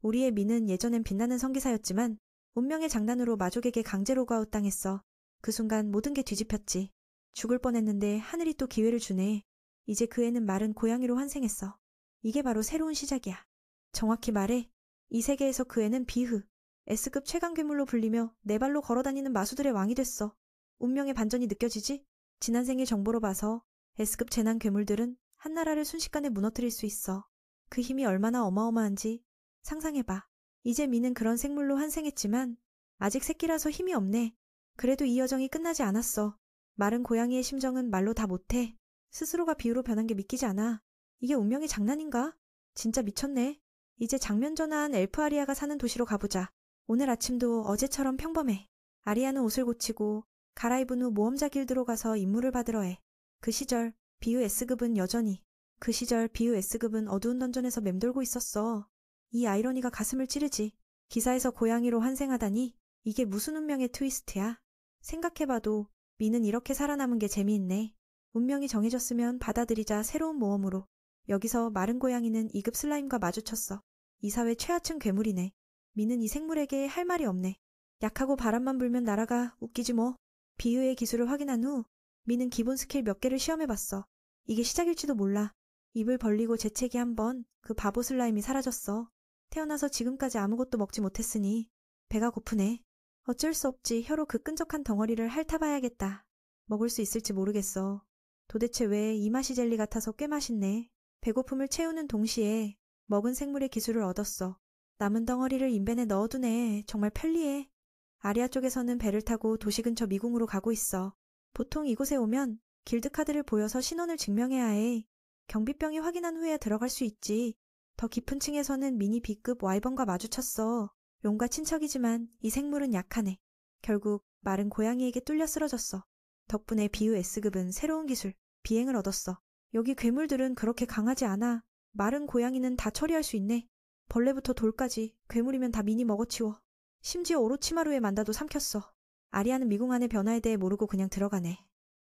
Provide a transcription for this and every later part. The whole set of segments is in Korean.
우리의 미는 예전엔 빛나는 성기사였지만 운명의 장난으로 마족에게 강제 로그아웃 당했어. 그 순간 모든 게 뒤집혔지. 죽을 뻔했는데 하늘이 또 기회를 주네. 이제 그 애는 마른 고양이로 환생했어. 이게 바로 새로운 시작이야. 정확히 말해 이 세계에서 그 애는 비흐, S급 최강 괴물로 불리며 네 발로 걸어다니는 마수들의 왕이 됐어. 운명의 반전이 느껴지지? 지난 생의 정보로 봐서 S급 재난 괴물들은 한 나라를 순식간에 무너뜨릴 수 있어. 그 힘이 얼마나 어마어마한지 상상해봐. 이제 미는 그런 생물로 환생했지만 아직 새끼라서 힘이 없네. 그래도 이 여정이 끝나지 않았어. 마른 고양이의 심정은 말로 다 못해. 스스로가 비유로 변한 게 믿기지 않아. 이게 운명의 장난인가? 진짜 미쳤네. 이제 장면 전환한 엘프 아리아가 사는 도시로 가보자. 오늘 아침도 어제처럼 평범해. 아리아는 옷을 고치고 갈아입은 후 모험자 길드로 가서 임무를 받으러 해. 그 시절 비유 S급은 어두운 던전에서 맴돌고 있었어. 이 아이러니가 가슴을 찌르지. 기사에서 고양이로 환생하다니 이게 무슨 운명의 트위스트야. 생각해봐도 미는 이렇게 살아남은 게 재미있네. 운명이 정해졌으면 받아들이자. 새로운 모험으로. 여기서 마른 고양이는 2급 슬라임과 마주쳤어. 이 사회 최하층 괴물이네. 미는 이 생물에게 할 말이 없네. 약하고 바람만 불면 날아가. 웃기지 뭐. 비유의 기술을 확인한 후 미는 기본 스킬 몇 개를 시험해봤어. 이게 시작일지도 몰라. 입을 벌리고 재채기 한 번 그 바보 슬라임이 사라졌어. 태어나서 지금까지 아무것도 먹지 못했으니 배가 고프네. 어쩔 수 없지. 혀로 그 끈적한 덩어리를 핥아봐야겠다. 먹을 수 있을지 모르겠어. 도대체 왜 이 맛이 젤리 같아서 꽤 맛있네. 배고픔을 채우는 동시에 먹은 생물의 기술을 얻었어. 남은 덩어리를 인벤에 넣어두네. 정말 편리해. 아리아 쪽에서는 배를 타고 도시 근처 미궁으로 가고 있어. 보통 이곳에 오면 길드 카드를 보여서 신원을 증명해야 해. 경비병이 확인한 후에 들어갈 수 있지. 더 깊은 층에서는 미니 B급 와이번과 마주쳤어. 용과 친척이지만 이 생물은 약하네. 결국 마른 고양이에게 뚫려 쓰러졌어. 덕분에 비유 S급은 새로운 기술, 비행을 얻었어. 여기 괴물들은 그렇게 강하지 않아. 마른 고양이는 다 처리할 수 있네. 벌레부터 돌까지 괴물이면 다 미니 먹어치워. 심지어 오로치마루의 만다도 삼켰어. 아리아는 미궁 안의 변화에 대해 모르고 그냥 들어가네.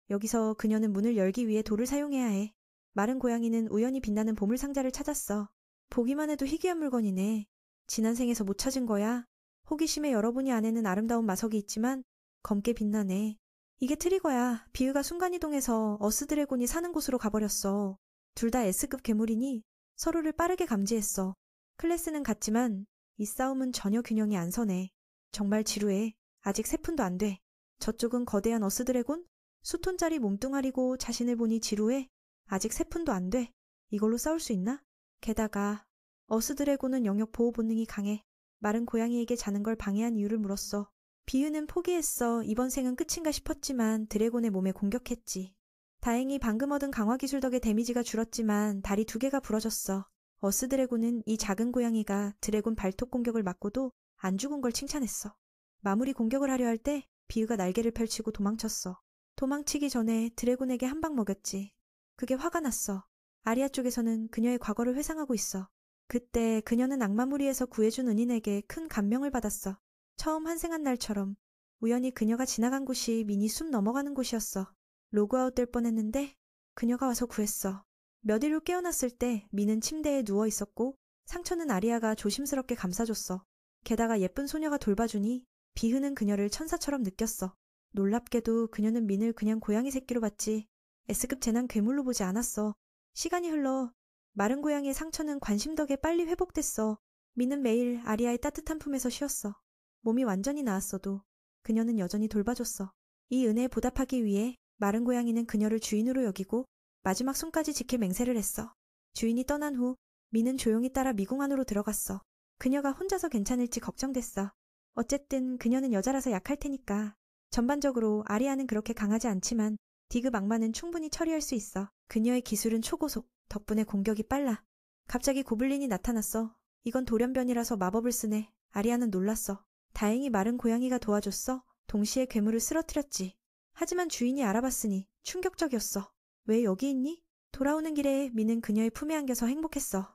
여기서 그녀는 문을 열기 위해 돌을 사용해야 해. 마른 고양이는 우연히 빛나는 보물상자를 찾았어. 보기만 해도 희귀한 물건이네. 지난 생에서 못 찾은 거야. 호기심에 열어보니 안에는 아름다운 마석이 있지만 검게 빛나네. 이게 트리거야. 비유가 순간이동해서 어스드래곤이 사는 곳으로 가버렸어. 둘 다 S급 괴물이니 서로를 빠르게 감지했어. 클래스는 같지만 이 싸움은 전혀 균형이 안 서네. 정말 지루해. 아직 3푼도 안 돼. 저쪽은 거대한 어스드래곤? 수톤짜리 몸뚱아리고 자신을 보니 지루해. 아직 3푼도 안 돼. 이걸로 싸울 수 있나? 게다가 어스드래곤은 영역 보호 본능이 강해. 마른 고양이에게 자는 걸 방해한 이유를 물었어. 비유는 포기했어. 이번 생은 끝인가 싶었지만 드래곤의 몸에 공격했지. 다행히 방금 얻은 강화 기술 덕에 데미지가 줄었지만 다리 2개가 부러졌어. 어스드래곤은 이 작은 고양이가 드래곤 발톱 공격을 맞고도 안 죽은 걸 칭찬했어. 마무리 공격을 하려 할 때 비유가 날개를 펼치고 도망쳤어. 도망치기 전에 드래곤에게 한 방 먹였지. 그게 화가 났어. 아리아 쪽에서는 그녀의 과거를 회상하고 있어. 그때 그녀는 악마무리에서 구해준 은인에게 큰 감명을 받았어. 처음 환생한 날처럼 우연히 그녀가 지나간 곳이 미니 숲 넘어가는 곳이었어. 로그아웃 될 뻔했는데 그녀가 와서 구했어. 몇 일 후 깨어났을 때 미는 침대에 누워 있었고 상처는 아리아가 조심스럽게 감싸줬어. 게다가 예쁜 소녀가 돌봐주니 비흐는 그녀를 천사처럼 느꼈어. 놀랍게도 그녀는 민을 그냥 고양이 새끼로 봤지 S급 재난 괴물로 보지 않았어. 시간이 흘러 마른 고양이의 상처는 관심 덕에 빨리 회복됐어. 민은 매일 아리아의 따뜻한 품에서 쉬었어. 몸이 완전히 나았어도 그녀는 여전히 돌봐줬어. 이 은혜에 보답하기 위해 마른 고양이는 그녀를 주인으로 여기고 마지막 손까지 지킬 맹세를 했어. 주인이 떠난 후 민은 조용히 따라 미궁 안으로 들어갔어. 그녀가 혼자서 괜찮을지 걱정됐어. 어쨌든 그녀는 여자라서 약할 테니까. 전반적으로 아리아는 그렇게 강하지 않지만 D급 악마는 충분히 처리할 수 있어. 그녀의 기술은 초고속, 덕분에 공격이 빨라. 갑자기 고블린이 나타났어. 이건 돌연변이라서 마법을 쓰네. 아리아는 놀랐어. 다행히 마른 고양이가 도와줬어. 동시에 괴물을 쓰러뜨렸지. 하지만 주인이 알아봤으니 충격적이었어. 왜 여기 있니? 돌아오는 길에 미는 그녀의 품에 안겨서 행복했어.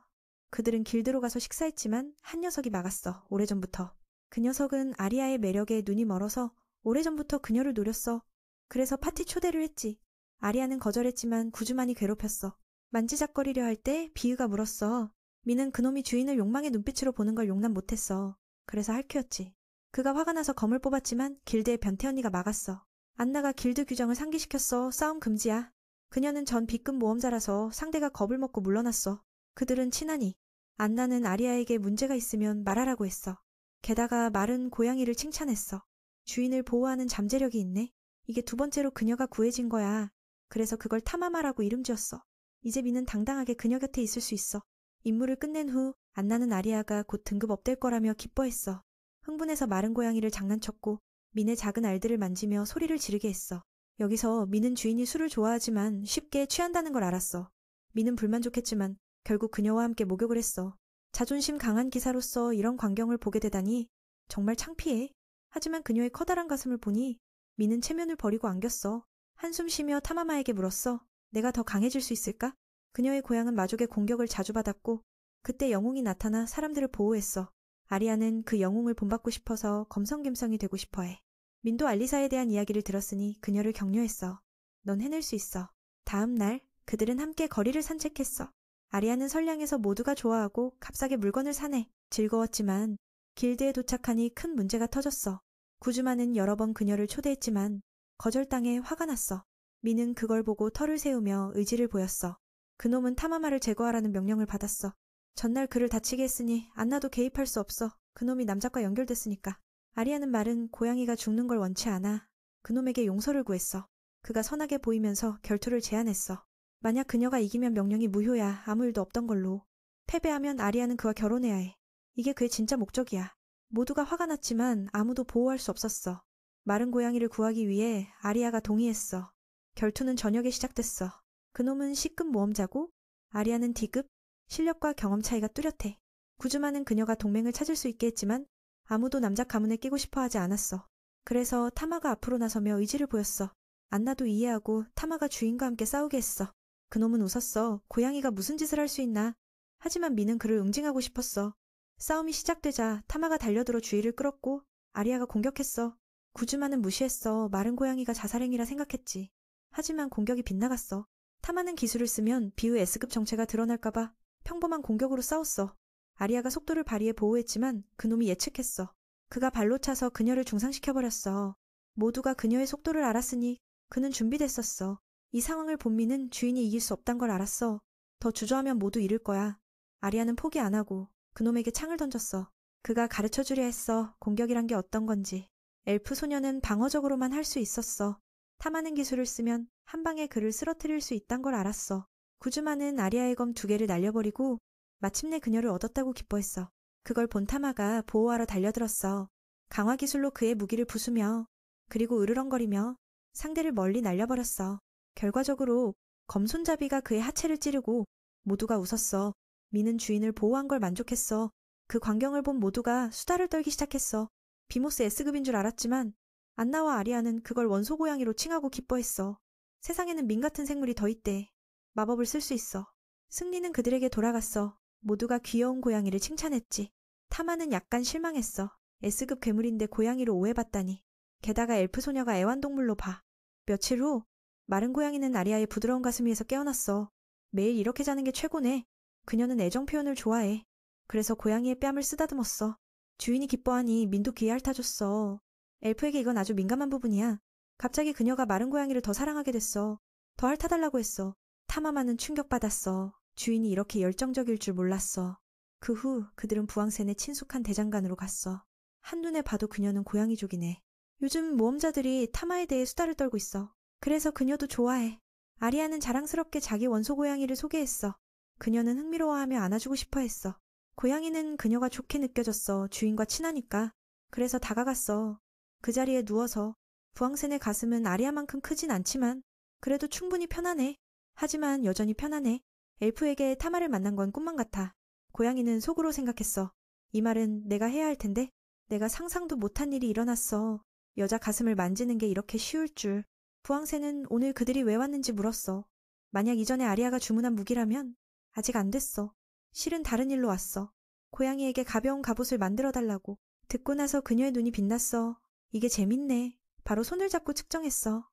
그들은 길드로 가서 식사했지만 한 녀석이 막았어. 오래전부터. 그 녀석은 아리아의 매력에 눈이 멀어서 오래전부터 그녀를 노렸어. 그래서 파티 초대를 했지. 아리아는 거절했지만 구주만이 괴롭혔어. 만지작거리려 할 때 비유가 물었어. 미는 그놈이 주인을 욕망의 눈빛으로 보는 걸 용납 못했어. 그래서 할퀴였지. 그가 화가 나서 검을 뽑았지만 길드의 변태 언니가 막았어. 안나가 길드 규정을 상기시켰어. 싸움 금지야. 그녀는 전 B급 모험자라서 상대가 겁을 먹고 물러났어. 그들은 친하니. 안나는 아리아에게 문제가 있으면 말하라고 했어. 게다가 말은 고양이를 칭찬했어. 주인을 보호하는 잠재력이 있네. 이게 두 번째로 그녀가 구해진 거야. 그래서 그걸 타마마라고 이름 지었어. 이제 미는 당당하게 그녀 곁에 있을 수 있어. 임무를 끝낸 후 안나는 아리아가 곧 등급 업될 거라며 기뻐했어. 흥분해서 마른 고양이를 장난쳤고 민의 작은 알들을 만지며 소리를 지르게 했어. 여기서 민은 주인이 술을 좋아하지만 쉽게 취한다는 걸 알았어. 민은 불만족했지만 결국 그녀와 함께 목욕을 했어. 자존심 강한 기사로서 이런 광경을 보게 되다니 정말 창피해. 하지만 그녀의 커다란 가슴을 보니 민은 체면을 버리고 안겼어. 한숨 쉬며 타마마에게 물었어. 내가 더 강해질 수 있을까? 그녀의 고향은 마족의 공격을 자주 받았고 그때 영웅이 나타나 사람들을 보호했어. 아리아는 그 영웅을 본받고 싶어서 검성김성이 되고 싶어해. 민도 알리사에 대한 이야기를 들었으니 그녀를 격려했어. 넌 해낼 수 있어. 다음 날 그들은 함께 거리를 산책했어. 아리아는 선량해서 모두가 좋아하고 값싸게 물건을 사내. 즐거웠지만 길드에 도착하니 큰 문제가 터졌어. 구즈마는 여러 번 그녀를 초대했지만 거절당해 화가 났어. 민은 그걸 보고 털을 세우며 의지를 보였어. 그놈은 타마마를 제거하라는 명령을 받았어. 전날 그를 다치게 했으니 안나도 개입할 수 없어. 그놈이 남작과 연결됐으니까. 아리아는 말은 고양이가 죽는 걸 원치 않아. 그놈에게 용서를 구했어. 그가 선하게 보이면서 결투를 제안했어. 만약 그녀가 이기면 명령이 무효야. 아무 일도 없던 걸로. 패배하면 아리아는 그와 결혼해야 해. 이게 그의 진짜 목적이야. 모두가 화가 났지만 아무도 보호할 수 없었어. 마른 고양이를 구하기 위해 아리아가 동의했어. 결투는 저녁에 시작됐어. 그놈은 C급 모험자고 아리아는 D급. 실력과 경험 차이가 뚜렷해. 구즈마는 그녀가 동맹을 찾을 수 있게 했지만 아무도 남작 가문에 끼고 싶어 하지 않았어. 그래서 타마가 앞으로 나서며 의지를 보였어. 안나도 이해하고 타마가 주인과 함께 싸우게 했어. 그놈은 웃었어. 고양이가 무슨 짓을 할 수 있나. 하지만 미는 그를 응징하고 싶었어. 싸움이 시작되자 타마가 달려들어 주의를 끌었고 아리아가 공격했어. 구즈마는 무시했어. 마른 고양이가 자살행위라 생각했지. 하지만 공격이 빗나갔어. 타마는 기술을 쓰면 비후 S급 정체가 드러날까봐 평범한 공격으로 싸웠어. 아리아가 속도를 발휘해 보호했지만 그놈이 예측했어. 그가 발로 차서 그녀를 중상시켜버렸어. 모두가 그녀의 속도를 알았으니 그는 준비됐었어. 이 상황을 본 미는 주인이 이길 수 없단 걸 알았어. 더 주저하면 모두 잃을 거야. 아리아는 포기 안 하고 그놈에게 창을 던졌어. 그가 가르쳐주려 했어. 공격이란 게 어떤 건지. 엘프 소녀는 방어적으로만 할 수 있었어. 탐하는 기술을 쓰면 한 방에 그를 쓰러뜨릴 수 있단 걸 알았어. 구즈마는 아리아의 검 2개를 날려버리고 마침내 그녀를 얻었다고 기뻐했어. 그걸 본 타마가 보호하러 달려들었어. 강화 기술로 그의 무기를 부수며 그리고 으르렁거리며 상대를 멀리 날려버렸어. 결과적으로 검손잡이가 그의 하체를 찌르고 모두가 웃었어. 미는 주인을 보호한 걸 만족했어. 그 광경을 본 모두가 수다를 떨기 시작했어. 비모스 S급인 줄 알았지만 안나와 아리아는 그걸 원소 고양이로 칭하고 기뻐했어. 세상에는 민 같은 생물이 더 있대. 마법을 쓸 수 있어. 승리는 그들에게 돌아갔어. 모두가 귀여운 고양이를 칭찬했지. 타마는 약간 실망했어. S급 괴물인데 고양이로 오해받다니. 게다가 엘프 소녀가 애완동물로 봐. 며칠 후 마른 고양이는 아리아의 부드러운 가슴 위에서 깨어났어. 매일 이렇게 자는 게 최고네. 그녀는 애정 표현을 좋아해. 그래서 고양이의 뺨을 쓰다듬었어. 주인이 기뻐하니 민도 귀에 핥아줬어. 엘프에게 이건 아주 민감한 부분이야. 갑자기 그녀가 마른 고양이를 더 사랑하게 됐어. 더 핥아달라고 했어. 타마마는 충격받았어. 주인이 이렇게 열정적일 줄 몰랐어. 그 후 그들은 부왕센의 친숙한 대장간으로 갔어. 한눈에 봐도 그녀는 고양이족이네. 요즘 모험자들이 타마에 대해 수다를 떨고 있어. 그래서 그녀도 좋아해. 아리아는 자랑스럽게 자기 원소 고양이를 소개했어. 그녀는 흥미로워하며 안아주고 싶어 했어. 고양이는 그녀가 좋게 느껴졌어. 주인과 친하니까. 그래서 다가갔어. 그 자리에 누워서. 부왕센의 가슴은 아리아만큼 크진 않지만 그래도 충분히 편하네. 하지만 여전히 편하네. 엘프에게 타마를 만난 건 꿈만 같아. 고양이는 속으로 생각했어. 이 말은 내가 해야 할 텐데. 내가 상상도 못한 일이 일어났어. 여자 가슴을 만지는 게 이렇게 쉬울 줄. 부왕센은 오늘 그들이 왜 왔는지 물었어. 만약 이전에 아리아가 주문한 무기라면 아직 안 됐어. 실은 다른 일로 왔어. 고양이에게 가벼운 갑옷을 만들어달라고. 듣고 나서 그녀의 눈이 빛났어. 이게 재밌네. 바로 손을 잡고 측정했어.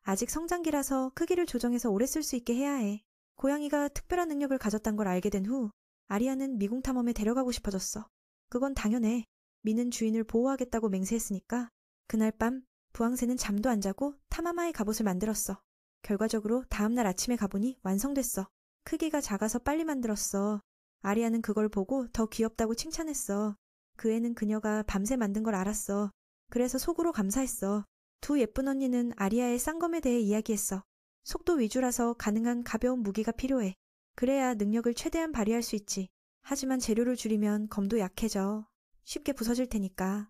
아직 성장기라서 크기를 조정해서 오래 쓸 수 있게 해야 해. 고양이가 특별한 능력을 가졌단 걸 알게 된 후 아리아는 미궁 탐험에 데려가고 싶어졌어. 그건 당연해. 미는 주인을 보호하겠다고 맹세했으니까. 그날 밤 부황새는 잠도 안 자고 탐험하의 갑옷을 만들었어. 결과적으로 다음날 아침에 가보니 완성됐어. 크기가 작아서 빨리 만들었어. 아리아는 그걸 보고 더 귀엽다고 칭찬했어. 그 애는 그녀가 밤새 만든 걸 알았어. 그래서 속으로 감사했어. 두 예쁜 언니는 아리아의 쌍검에 대해 이야기했어. 속도 위주라서 가능한 가벼운 무기가 필요해. 그래야 능력을 최대한 발휘할 수 있지. 하지만 재료를 줄이면 검도 약해져. 쉽게 부서질 테니까.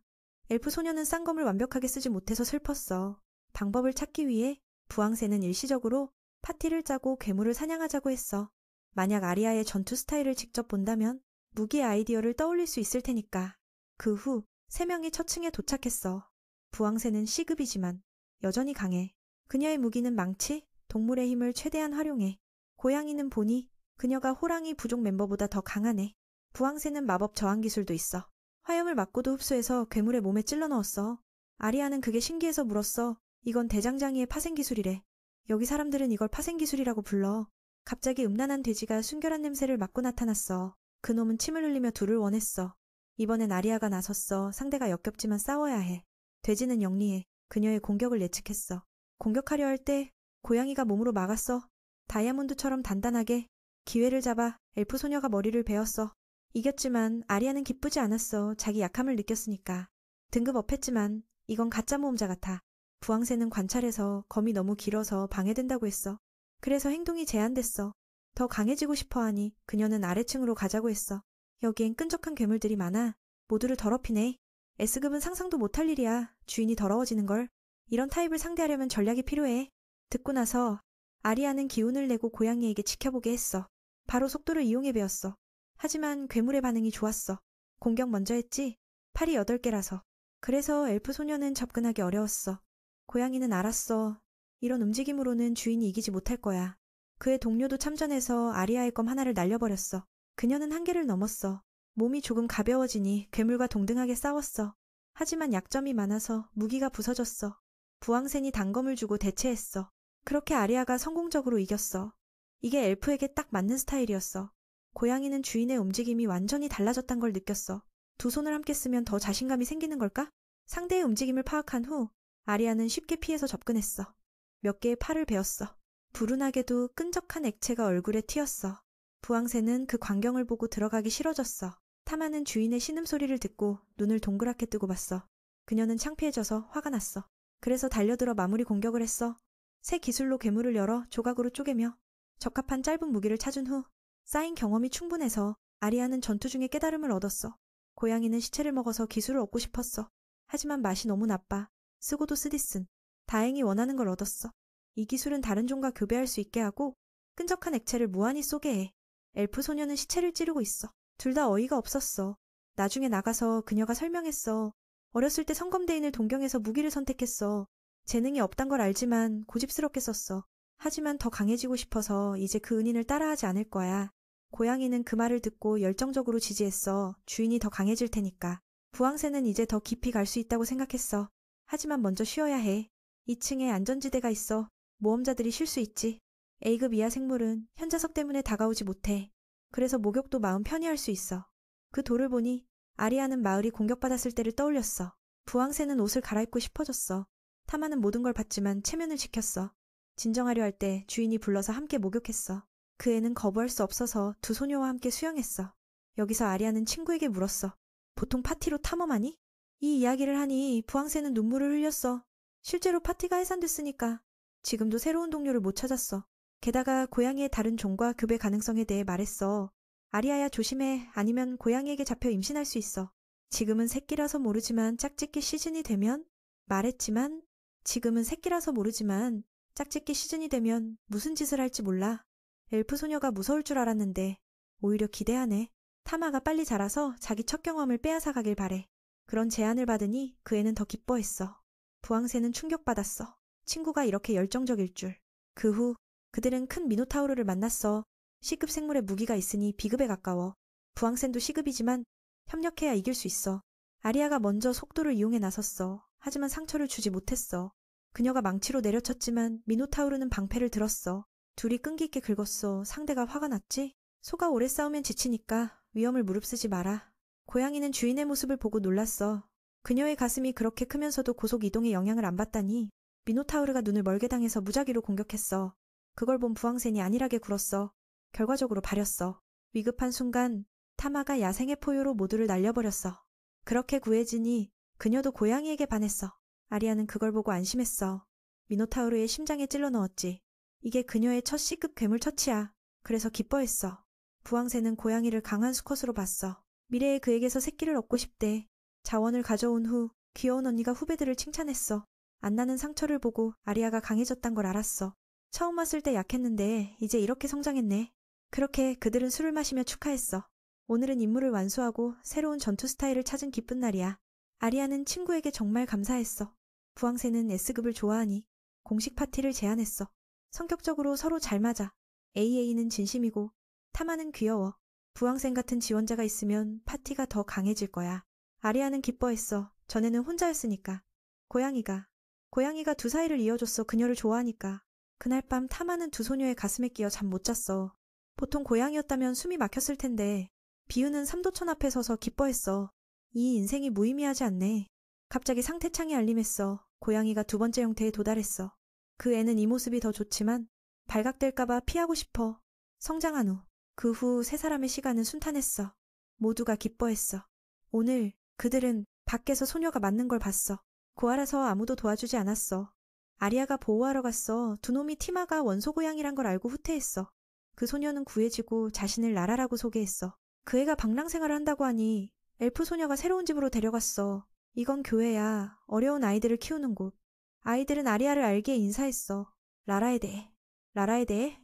엘프 소녀는 쌍검을 완벽하게 쓰지 못해서 슬펐어. 방법을 찾기 위해 부황새는 일시적으로 파티를 짜고 괴물을 사냥하자고 했어. 만약 아리아의 전투 스타일을 직접 본다면 무기의 아이디어를 떠올릴 수 있을 테니까. 그 후 3명이 첫 층에 도착했어. 부황새는 C급이지만 여전히 강해. 그녀의 무기는 망치, 동물의 힘을 최대한 활용해. 고양이는 보니 그녀가 호랑이 부족 멤버보다 더 강하네. 부황새는 마법 저항 기술도 있어. 화염을 맞고도 흡수해서 괴물의 몸에 찔러 넣었어. 아리아는 그게 신기해서 물었어. 이건 대장장이의 파생 기술이래. 여기 사람들은 이걸 파생 기술이라고 불러. 갑자기 음란한 돼지가 순결한 냄새를 맡고 나타났어. 그놈은 침을 흘리며 둘을 원했어. 이번엔 아리아가 나섰어. 상대가 역겹지만 싸워야 해. 돼지는 영리해. 그녀의 공격을 예측했어. 공격하려 할 때 고양이가 몸으로 막았어. 다이아몬드처럼 단단하게. 기회를 잡아 엘프 소녀가 머리를 베었어. 이겼지만 아리아는 기쁘지 않았어. 자기 약함을 느꼈으니까. 등급 업했지만 이건 가짜 모험자 같아. 부황새는 관찰해서 검이 너무 길어서 방해된다고 했어. 그래서 행동이 제한됐어. 더 강해지고 싶어하니 그녀는 아래층으로 가자고 했어. 여기엔 끈적한 괴물들이 많아. 모두를 더럽히네. S급은 상상도 못할 일이야. 주인이 더러워지는걸. 이런 타입을 상대하려면 전략이 필요해. 듣고 나서 아리아는 기운을 내고 고양이에게 지켜보게 했어. 바로 속도를 이용해 배웠어. 하지만 괴물의 반응이 좋았어. 공격 먼저 했지. 팔이 8개라서. 그래서 엘프 소녀는 접근하기 어려웠어. 고양이는 알았어. 이런 움직임으로는 주인이 이기지 못할 거야. 그의 동료도 참전해서 아리아의 검 하나를 날려버렸어. 그녀는 한계를 넘었어. 몸이 조금 가벼워지니 괴물과 동등하게 싸웠어. 하지만 약점이 많아서 무기가 부서졌어. 부황새니 단검을 주고 대체했어. 그렇게 아리아가 성공적으로 이겼어. 이게 엘프에게 딱 맞는 스타일이었어. 고양이는 주인의 움직임이 완전히 달라졌단 걸 느꼈어. 두 손을 함께 쓰면 더 자신감이 생기는 걸까? 상대의 움직임을 파악한 후 아리아는 쉽게 피해서 접근했어. 몇 개의 팔을 베었어. 불운하게도 끈적한 액체가 얼굴에 튀었어. 부황새는 그 광경을 보고 들어가기 싫어졌어. 타마는 주인의 신음소리를 듣고 눈을 동그랗게 뜨고 봤어. 그녀는 창피해져서 화가 났어. 그래서 달려들어 마무리 공격을 했어. 새 기술로 괴물을 열어 조각으로 쪼개며 적합한 짧은 무기를 찾은 후 쌓인 경험이 충분해서 아리아는 전투 중에 깨달음을 얻었어. 고양이는 시체를 먹어서 기술을 얻고 싶었어. 하지만 맛이 너무 나빠. 쓰고도 쓰디쓴. 다행히 원하는 걸 얻었어. 이 기술은 다른 종과 교배할 수 있게 하고 끈적한 액체를 무한히 쏘게 해. 엘프 소녀는 시체를 찌르고 있어. 둘 다 어이가 없었어. 나중에 나가서 그녀가 설명했어. 어렸을 때 성검대인을 동경해서 무기를 선택했어. 재능이 없단 걸 알지만 고집스럽게 썼어. 하지만 더 강해지고 싶어서 이제 그 은인을 따라하지 않을 거야. 고양이는 그 말을 듣고 열정적으로 지지했어. 주인이 더 강해질 테니까. 부황새는 이제 더 깊이 갈 수 있다고 생각했어. 하지만 먼저 쉬어야 해. 2층에 안전지대가 있어. 모험자들이 쉴 수 있지. A급 이하 생물은 현자석 때문에 다가오지 못해. 그래서 목욕도 마음 편히 할 수 있어. 그 돌을 보니 아리아는 마을이 공격받았을 때를 떠올렸어. 부황새는 옷을 갈아입고 싶어졌어. 타마는 모든 걸 봤지만 체면을 지켰어. 진정하려 할 때 주인이 불러서 함께 목욕했어. 그 애는 거부할 수 없어서 두 소녀와 함께 수영했어. 여기서 아리아는 친구에게 물었어. 보통 파티로 탐험하니? 이 이야기를 하니 부황새는 눈물을 흘렸어. 실제로 파티가 해산됐으니까. 지금도 새로운 동료를 못 찾았어. 게다가 고양이의 다른 종과 교배 가능성에 대해 말했어. 아리아야 조심해. 아니면 고양이에게 잡혀 임신할 수 있어. 지금은 새끼라서 모르지만 짝짓기 시즌이 되면 말했지만 지금은 새끼라서 모르지만 짝짓기 시즌이 되면 무슨 짓을 할지 몰라. 엘프 소녀가 무서울 줄 알았는데 오히려 기대하네. 타마가 빨리 자라서 자기 첫 경험을 빼앗아 가길 바래. 그런 제안을 받으니 그 애는 더 기뻐했어. 부황새는 충격받았어. 친구가 이렇게 열정적일 줄. 그 후 그들은 큰 미노타우르를 만났어. C급 생물의 무기가 있으니 B급에 가까워. 부황새도 C급이지만 협력해야 이길 수 있어. 아리아가 먼저 속도를 이용해 나섰어. 하지만 상처를 주지 못했어. 그녀가 망치로 내려쳤지만 미노타우르는 방패를 들었어. 둘이 끈기 있게 긁었어. 상대가 화가 났지? 소가 오래 싸우면 지치니까 위험을 무릅쓰지 마라. 고양이는 주인의 모습을 보고 놀랐어. 그녀의 가슴이 그렇게 크면서도 고속 이동에 영향을 안 받다니. 미노타우르가 눈을 멀게 당해서 무작위로 공격했어. 그걸 본 부황센이 안일하게 굴었어. 결과적으로 발렸어. 위급한 순간 타마가 야생의 포효로 모두를 날려버렸어. 그렇게 구해지니 그녀도 고양이에게 반했어. 아리아는 그걸 보고 안심했어. 미노타우르의 심장에 찔러 넣었지. 이게 그녀의 첫 C급 괴물 처치야. 그래서 기뻐했어. 부황새는 고양이를 강한 수컷으로 봤어. 미래에 그에게서 새끼를 얻고 싶대. 자원을 가져온 후 귀여운 언니가 후배들을 칭찬했어. 안 나는 상처를 보고 아리아가 강해졌단 걸 알았어. 처음 왔을 때 약했는데 이제 이렇게 성장했네. 그렇게 그들은 술을 마시며 축하했어. 오늘은 임무를 완수하고 새로운 전투 스타일을 찾은 기쁜 날이야. 아리아는 친구에게 정말 감사했어. 부황새는 S급을 좋아하니 공식 파티를 제안했어. 성격적으로 서로 잘 맞아. AA는 진심이고 타마는 귀여워. 부황생 같은 지원자가 있으면 파티가 더 강해질 거야. 아리아는 기뻐했어. 전에는 혼자였으니까. 고양이가 두 사이를 이어줬어. 그녀를 좋아하니까. 그날 밤 타마는 두 소녀의 가슴에 끼어 잠 못 잤어. 보통 고양이였다면 숨이 막혔을 텐데 비우는 삼도천 앞에 서서 기뻐했어. 이 인생이 무의미하지 않네. 갑자기 상태창이 알림했어. 고양이가 두 번째 형태에 도달했어. 그 애는 이 모습이 더 좋지만 발각될까봐 피하고 싶어. 성장한 후, 그 후 세 사람의 시간은 순탄했어. 모두가 기뻐했어. 오늘 그들은 밖에서 소녀가 맞는 걸 봤어. 고아라서 아무도 도와주지 않았어. 아리아가 보호하러 갔어. 두 놈이 티마가 원소 고양이란 걸 알고 후퇴했어. 그 소녀는 구해지고 자신을 라라라고 소개했어. 그 애가 방랑생활을 한다고 하니 엘프 소녀가 새로운 집으로 데려갔어. 이건 교회야. 어려운 아이들을 키우는 곳. 아이들은 아리아를 알기에 인사했어. 라라에 대해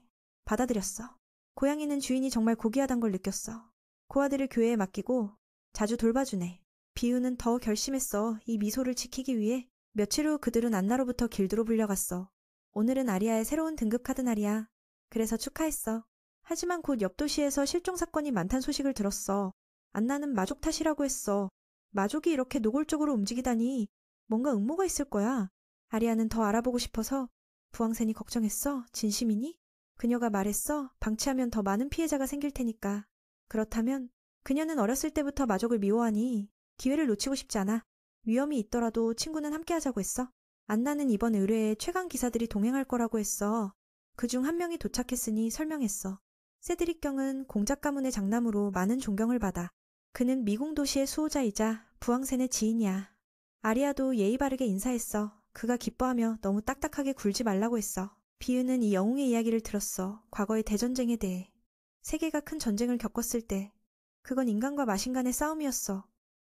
받아들였어. 고양이는 주인이 정말 고귀하단 걸 느꼈어. 고아들을 교회에 맡기고 자주 돌봐주네. 비우는 더 결심했어. 이 미소를 지키기 위해. 며칠 후 그들은 안나로부터 길드로 불려갔어. 오늘은 아리아의 새로운 등급 카드 날이야. 그래서 축하했어. 하지만 곧 옆 도시에서 실종 사건이 많단 소식을 들었어. 안나는 마족 탓이라고 했어. 마족이 이렇게 노골적으로 움직이다니 뭔가 음모가 있을 거야. 아리아는 더 알아보고 싶어서. 부황센이 걱정했어. 진심이니? 그녀가 말했어. 방치하면 더 많은 피해자가 생길 테니까. 그렇다면 그녀는 어렸을 때부터 마족을 미워하니 기회를 놓치고 싶지 않아. 위험이 있더라도 친구는 함께하자고 했어. 안나는 이번 의뢰에 최강 기사들이 동행할 거라고 했어. 그중 한 명이 도착했으니 설명했어. 세드릭 경은 공작 가문의 장남으로 많은 존경을 받아. 그는 미궁 도시의 수호자이자 부황센의 지인이야. 아리아도 예의 바르게 인사했어. 그가 기뻐하며 너무 딱딱하게 굴지 말라고 했어. 비유는 이 영웅의 이야기를 들었어. 과거의 대전쟁에 대해. 세계가 큰 전쟁을 겪었을 때. 그건 인간과 마신간의 싸움이었어.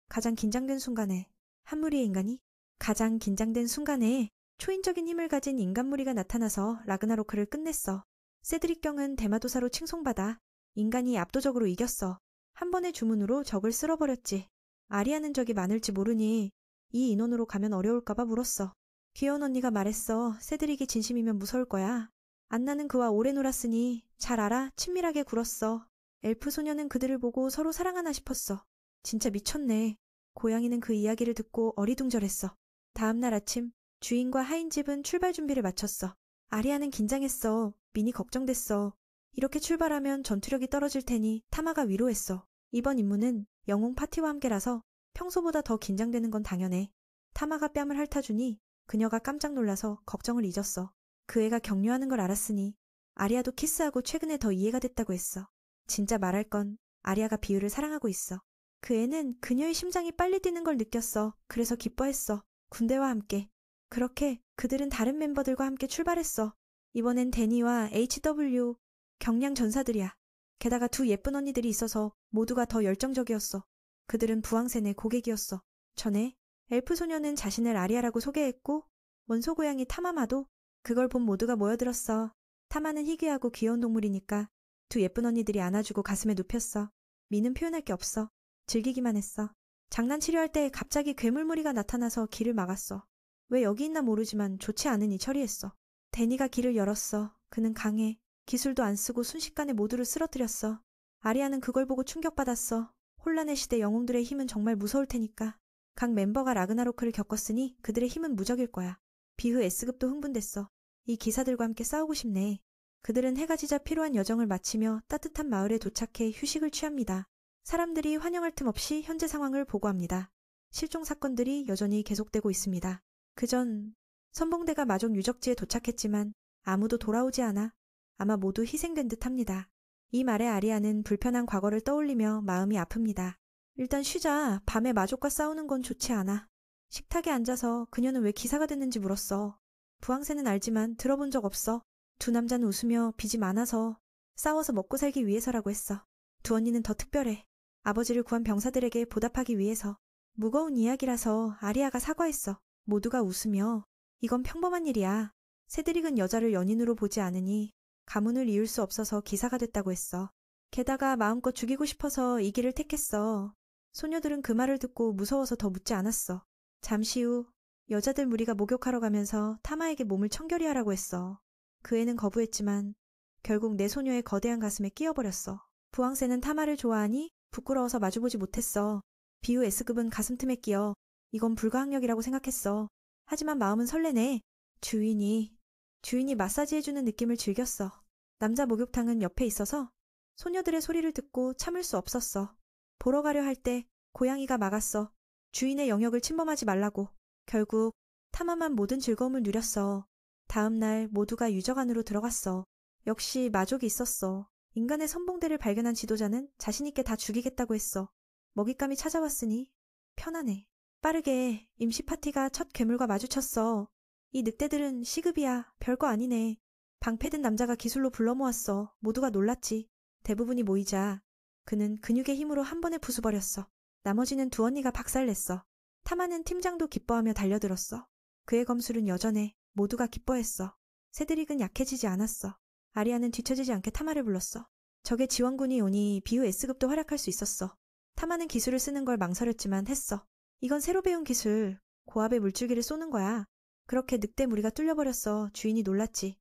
가장 긴장된 순간에. 한 무리의 인간이? 가장 긴장된 순간에 초인적인 힘을 가진 인간 무리가 나타나서 라그나로크를 끝냈어. 세드릭 경은 대마도사로 칭송받아 인간이 압도적으로 이겼어. 한 번의 주문으로 적을 쓸어버렸지. 아리아는 적이 많을지 모르니 이 인원으로 가면 어려울까봐 물었어. 귀여운 언니가 말했어. 세드릭이 진심이면 무서울 거야. 안나는 그와 오래 놀았으니 잘 알아. 친밀하게 굴었어. 엘프 소녀는 그들을 보고 서로 사랑하나 싶었어. 진짜 미쳤네. 고양이는 그 이야기를 듣고 어리둥절했어. 다음날 아침 주인과 하인 집은 출발 준비를 마쳤어. 아리아는 긴장했어. 민이 걱정됐어. 이렇게 출발하면 전투력이 떨어질 테니 타마가 위로했어. 이번 임무는 영웅 파티와 함께라서 평소보다 더 긴장되는 건 당연해. 타마가 뺨을 핥아주니 그녀가 깜짝 놀라서 걱정을 잊었어. 그 애가 격려하는 걸 알았으니 아리아도 키스하고 최근에 더 이해가 됐다고 했어. 진짜 말할 건 아리아가 비유를 사랑하고 있어. 그 애는 그녀의 심장이 빨리 뛰는 걸 느꼈어. 그래서 기뻐했어. 군대와 함께. 그렇게 그들은 다른 멤버들과 함께 출발했어. 이번엔 데니와 HW 경량 전사들이야. 게다가 두 예쁜 언니들이 있어서 모두가 더 열정적이었어. 그들은 부황센의 고객이었어. 전에 엘프 소녀는 자신을 아리아라고 소개했고 원소 고양이 타마마도 그걸 본 모두가 모여들었어. 타마는 희귀하고 귀여운 동물이니까 두 예쁜 언니들이 안아주고 가슴에 눕혔어. 미는 표현할 게 없어. 즐기기만 했어. 장난치려 할 때 갑자기 괴물무리가 나타나서 길을 막았어. 왜 여기 있나 모르지만 좋지 않으니 처리했어. 데니가 길을 열었어. 그는 강해. 기술도 안 쓰고 순식간에 모두를 쓰러뜨렸어. 아리아는 그걸 보고 충격받았어. 혼란의 시대 영웅들의 힘은 정말 무서울 테니까. 각 멤버가 라그나로크를 겪었으니 그들의 힘은 무적일 거야. 비흐 S급도 흥분됐어. 이 기사들과 함께 싸우고 싶네. 그들은 해가 지자 피로한 여정을 마치며 따뜻한 마을에 도착해 휴식을 취합니다. 사람들이 환영할 틈 없이 현재 상황을 보고합니다. 실종 사건들이 여전히 계속되고 있습니다. 그전 선봉대가 마족 유적지에 도착했지만 아무도 돌아오지 않아 아마 모두 희생된 듯합니다. 이 말에 아리아는 불편한 과거를 떠올리며 마음이 아픕니다. 일단 쉬자. 밤에 마족과 싸우는 건 좋지 않아. 식탁에 앉아서 그녀는 왜 기사가 됐는지 물었어. 부항새는 알지만 들어본 적 없어. 두 남자는 웃으며 빚이 많아서 싸워서 먹고 살기 위해서라고 했어. 두 언니는 더 특별해. 아버지를 구한 병사들에게 보답하기 위해서. 무거운 이야기라서 아리아가 사과했어. 모두가 웃으며 이건 평범한 일이야. 세드릭은 여자를 연인으로 보지 않으니 가문을 이을 수 없어서 기사가 됐다고 했어. 게다가 마음껏 죽이고 싶어서 이 길을 택했어. 소녀들은 그 말을 듣고 무서워서 더 묻지 않았어. 잠시 후 여자들 무리가 목욕하러 가면서 타마에게 몸을 청결히 하라고 했어. 그 애는 거부했지만 결국 내 소녀의 거대한 가슴에 끼어버렸어. 부항새는 타마를 좋아하니 부끄러워서 마주보지 못했어. 비유 S급은 가슴 틈에 끼어 이건 불가항력이라고 생각했어. 하지만 마음은 설레네. 주인이 마사지해주는 느낌을 즐겼어. 남자 목욕탕은 옆에 있어서 소녀들의 소리를 듣고 참을 수 없었어. 보러 가려 할 때 고양이가 막았어. 주인의 영역을 침범하지 말라고. 결국 타마만 모든 즐거움을 누렸어. 다음 날 모두가 유적 안으로 들어갔어. 역시 마족이 있었어. 인간의 선봉대를 발견한 지도자는 자신있게 다 죽이겠다고 했어. 먹잇감이 찾아왔으니 편하네. 빠르게 임시 파티가 첫 괴물과 마주쳤어. 이 늑대들은 시급이야. 별거 아니네. 방패든 남자가 기술로 불러 모았어. 모두가 놀랐지. 대부분이 모이자 그는 근육의 힘으로 한 번에 부숴버렸어. 나머지는 두 언니가 박살냈어. 타마는 팀장도 기뻐하며 달려들었어. 그의 검술은 여전해. 모두가 기뻐했어. 세드릭은 약해지지 않았어. 아리아는 뒤처지지 않게 타마를 불렀어. 적의 지원군이 오니 비유 S급도 활약할 수 있었어. 타마는 기술을 쓰는 걸 망설였지만 했어. 이건 새로 배운 기술. 고압의 물줄기를 쏘는 거야. 그렇게 늑대 무리가 뚫려버렸어. 주인이 놀랐지.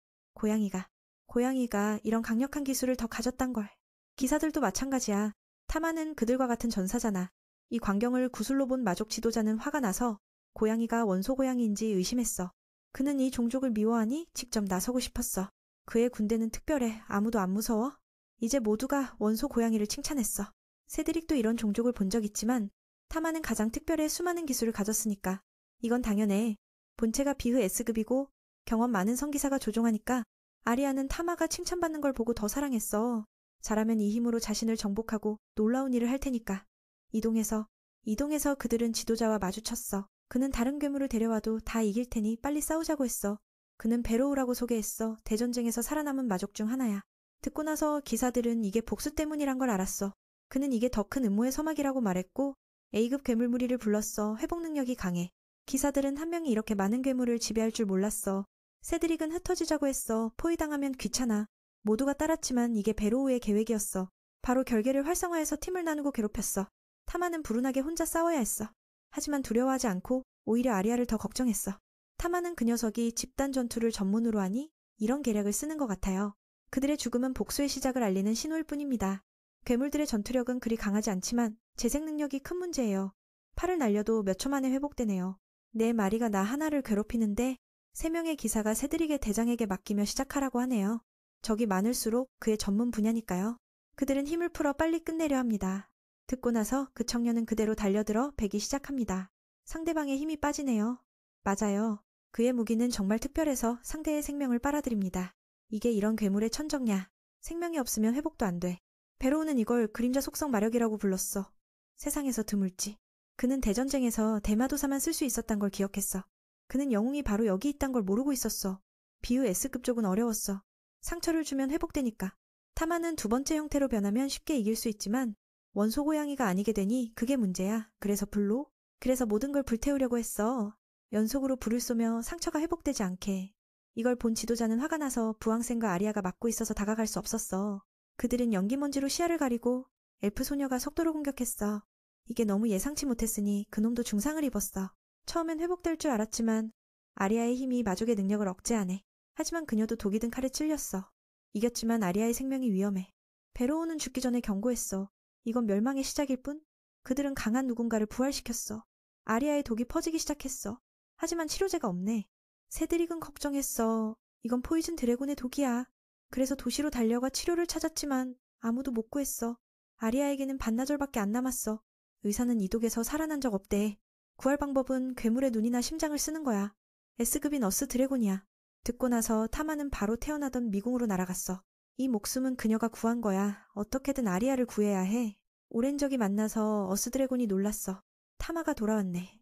고양이가 이런 강력한 기술을 더 가졌단 걸. 기사들도 마찬가지야. 타마는 그들과 같은 전사잖아. 이 광경을 구슬로 본 마족 지도자는 화가 나서 고양이가 원소 고양이인지 의심했어. 그는 이 종족을 미워하니 직접 나서고 싶었어. 그의 군대는 특별해. 아무도 안 무서워. 이제 모두가 원소 고양이를 칭찬했어. 세드릭도 이런 종족을 본 적 있지만 타마는 가장 특별해. 수많은 기술을 가졌으니까. 이건 당연해. 본체가 비흐 S급이고 경험 많은 성기사가 조종하니까 아리아는 타마가 칭찬받는 걸 보고 더 사랑했어. 잘하면 이 힘으로 자신을 정복하고 놀라운 일을 할 테니까. 이동해서 그들은 지도자와 마주쳤어. 그는 다른 괴물을 데려와도 다 이길 테니 빨리 싸우자고 했어. 그는 베로우라고 소개했어. 대전쟁에서 살아남은 마족 중 하나야. 듣고 나서 기사들은 이게 복수 때문이란 걸 알았어. 그는 이게 더 큰 음모의 서막이라고 말했고 A급 괴물 무리를 불렀어. 회복 능력이 강해. 기사들은 한 명이 이렇게 많은 괴물을 지배할 줄 몰랐어. 세드릭은 흩어지자고 했어. 포위당하면 귀찮아. 모두가 따랐지만 이게 베로우의 계획이었어. 바로 결계를 활성화해서 팀을 나누고 괴롭혔어. 타마는 불운하게 혼자 싸워야 했어. 하지만 두려워하지 않고 오히려 아리아를 더 걱정했어. 타마는 그 녀석이 집단 전투를 전문으로 하니 이런 계략을 쓰는 것 같아요. 그들의 죽음은 복수의 시작을 알리는 신호일 뿐입니다. 괴물들의 전투력은 그리 강하지 않지만 재생 능력이 큰 문제예요. 팔을 날려도 몇 초 만에 회복되네요. 네 마리가 나 하나를 괴롭히는데 3명의 기사가 세드릭의 대장에게 맡기며 시작하라고 하네요. 적이 많을수록 그의 전문 분야니까요. 그들은 힘을 풀어 빨리 끝내려 합니다. 듣고 나서 그 청년은 그대로 달려들어 베기 시작합니다. 상대방의 힘이 빠지네요. 맞아요. 그의 무기는 정말 특별해서 상대의 생명을 빨아들입니다. 이게 이런 괴물의 천적냐. 생명이 없으면 회복도 안 돼. 베로우는 이걸 그림자 속성 마력이라고 불렀어. 세상에서 드물지. 그는 대전쟁에서 대마도사만 쓸 수 있었단 걸 기억했어. 그는 영웅이 바로 여기 있단 걸 모르고 있었어. 비유 S급 쪽은 어려웠어. 상처를 주면 회복되니까. 타마는 두 번째 형태로 변하면 쉽게 이길 수 있지만 원소 고양이가 아니게 되니 그게 문제야. 그래서 모든 걸 불태우려고 했어. 연속으로 불을 쏘며 상처가 회복되지 않게. 이걸 본 지도자는 화가 나서 부항생과 아리아가 막고 있어서 다가갈 수 없었어. 그들은 연기먼지로 시야를 가리고 엘프 소녀가 속도로 공격했어. 이게 너무 예상치 못했으니 그놈도 중상을 입었어. 처음엔 회복될 줄 알았지만 아리아의 힘이 마족의 능력을 억제하네. 하지만 그녀도 독이 든 칼에 찔렸어. 이겼지만 아리아의 생명이 위험해. 베로우는 죽기 전에 경고했어. 이건 멸망의 시작일 뿐. 그들은 강한 누군가를 부활시켰어. 아리아의 독이 퍼지기 시작했어. 하지만 치료제가 없네. 세드릭은 걱정했어. 이건 포이즌 드래곤의 독이야. 그래서 도시로 달려가 치료를 찾았지만 아무도 못 구했어. 아리아에게는 반나절밖에 안 남았어. 의사는 이독에서 살아난 적 없대. 구할 방법은 괴물의 눈이나 심장을 쓰는 거야. S급인 어스 드래곤이야. 듣고 나서 타마는 바로 태어나던 미궁으로 날아갔어. 이 목숨은 그녀가 구한 거야. 어떻게든 아리아를 구해야 해. 오랜 적이 만나서 어스 드래곤이 놀랐어. 타마가 돌아왔네.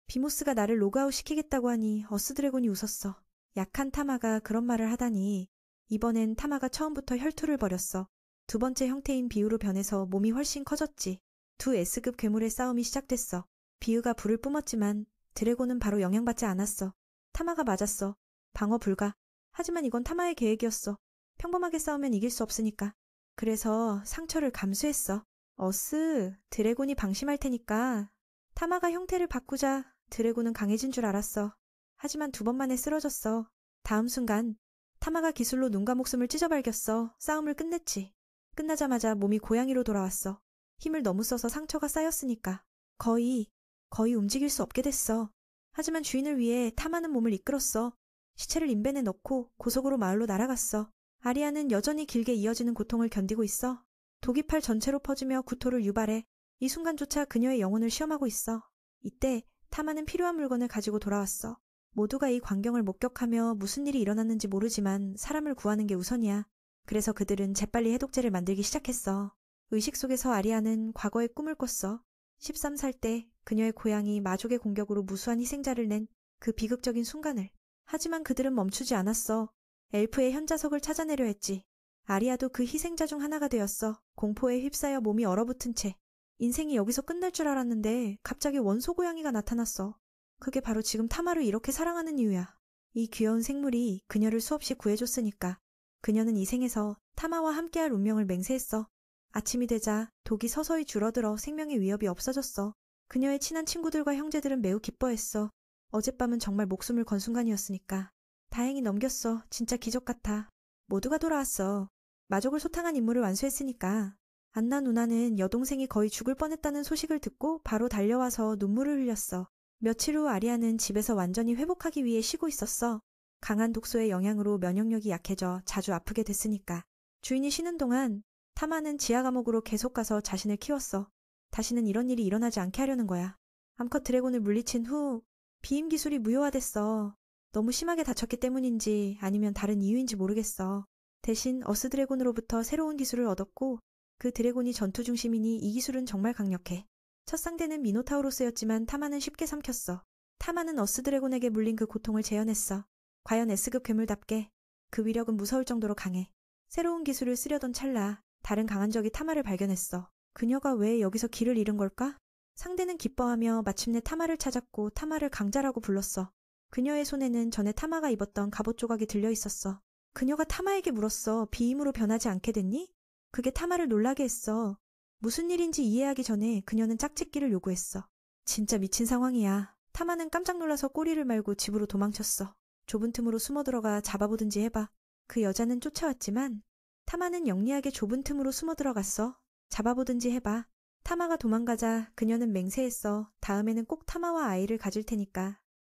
비모스가 나를 로그아웃 시키겠다고 하니 어스 드래곤이 웃었어. 약한 타마가 그런 말을 하다니. 이번엔 타마가 처음부터 혈투를 벌였어. 두 번째 형태인 비우로 변해서 몸이 훨씬 커졌지. 두 S급 괴물의 싸움이 시작됐어. 비우가 불을 뿜었지만 드래곤은 바로 영향받지 않았어. 타마가 맞았어. 방어 불가. 하지만 이건 타마의 계획이었어. 평범하게 싸우면 이길 수 없으니까. 그래서 상처를 감수했어. 어스, 드래곤이 방심할 테니까. 타마가 형태를 바꾸자 드래곤은 강해진 줄 알았어. 하지만 두 번 만에 쓰러졌어. 다음 순간 타마가 기술로 눈과 목숨을 찢어발겼어. 싸움을 끝냈지. 끝나자마자 몸이 고양이로 돌아왔어. 힘을 너무 써서 상처가 쌓였으니까. 거의 움직일 수 없게 됐어. 하지만 주인을 위해 타마는 몸을 이끌었어. 시체를 인벤에 넣고 고속으로 마을로 날아갔어. 아리아는 여전히 길게 이어지는 고통을 견디고 있어. 독이 팔 전체로 퍼지며 구토를 유발해. 이 순간조차 그녀의 영혼을 시험하고 있어. 이때 타마는 필요한 물건을 가지고 돌아왔어. 모두가 이 광경을 목격하며 무슨 일이 일어났는지 모르지만 사람을 구하는 게 우선이야. 그래서 그들은 재빨리 해독제를 만들기 시작했어. 의식 속에서 아리아는 과거의 꿈을 꿨어. 13살 때 그녀의 고향이 마족의 공격으로 무수한 희생자를 낸 그 비극적인 순간을. 하지만 그들은 멈추지 않았어. 엘프의 현자석을 찾아내려 했지. 아리아도 그 희생자 중 하나가 되었어. 공포에 휩싸여 몸이 얼어붙은 채. 인생이 여기서 끝날 줄 알았는데 갑자기 원소 고양이가 나타났어. 그게 바로 지금 타마를 이렇게 사랑하는 이유야. 이 귀여운 생물이 그녀를 수없이 구해줬으니까. 그녀는 이 생에서 타마와 함께할 운명을 맹세했어. 아침이 되자 독이 서서히 줄어들어 생명의 위협이 없어졌어. 그녀의 친한 친구들과 형제들은 매우 기뻐했어. 어젯밤은 정말 목숨을 건 순간이었으니까. 다행히 넘겼어. 진짜 기적 같아. 모두가 돌아왔어. 마족을 소탕한 임무를 완수했으니까. 안나 누나는 여동생이 거의 죽을 뻔했다는 소식을 듣고 바로 달려와서 눈물을 흘렸어. 며칠 후 아리아는 집에서 완전히 회복하기 위해 쉬고 있었어. 강한 독소의 영향으로 면역력이 약해져 자주 아프게 됐으니까. 주인이 쉬는 동안 타마는 지하 감옥으로 계속 가서 자신을 키웠어. 다시는 이런 일이 일어나지 않게 하려는 거야. 암컷 드래곤을 물리친 후 비임 기술이 무효화됐어. 너무 심하게 다쳤기 때문인지 아니면 다른 이유인지 모르겠어. 대신 어스 드래곤으로부터 새로운 기술을 얻었고 그 드래곤이 전투 중심이니 이 기술은 정말 강력해. 첫 상대는 미노타우로스였지만 타마는 쉽게 삼켰어. 타마는 어스 드래곤에게 물린 그 고통을 재현했어. 과연 S급 괴물답게 그 위력은 무서울 정도로 강해. 새로운 기술을 쓰려던 찰나 다른 강한 적이 타마를 발견했어. 그녀가 왜 여기서 길을 잃은 걸까? 상대는 기뻐하며 마침내 타마를 찾았고 타마를 강자라고 불렀어. 그녀의 손에는 전에 타마가 입었던 갑옷 조각이 들려 있었어. 그녀가 타마에게 물었어. 비임으로 변하지 않게 됐니? 그게 타마를 놀라게 했어. 무슨 일인지 이해하기 전에 그녀는 짝짓기를 요구했어. 진짜 미친 상황이야. 타마는 깜짝 놀라서 꼬리를 말고 집으로 도망쳤어. 좁은 틈으로 숨어 들어가 잡아보든지 해봐. 그 여자는 쫓아왔지만 타마는 영리하게 좁은 틈으로 숨어 들어갔어. 잡아보든지 해봐. 타마가 도망가자 그녀는 맹세했어. 다음에는 꼭 타마와 아이를 가질 테니까.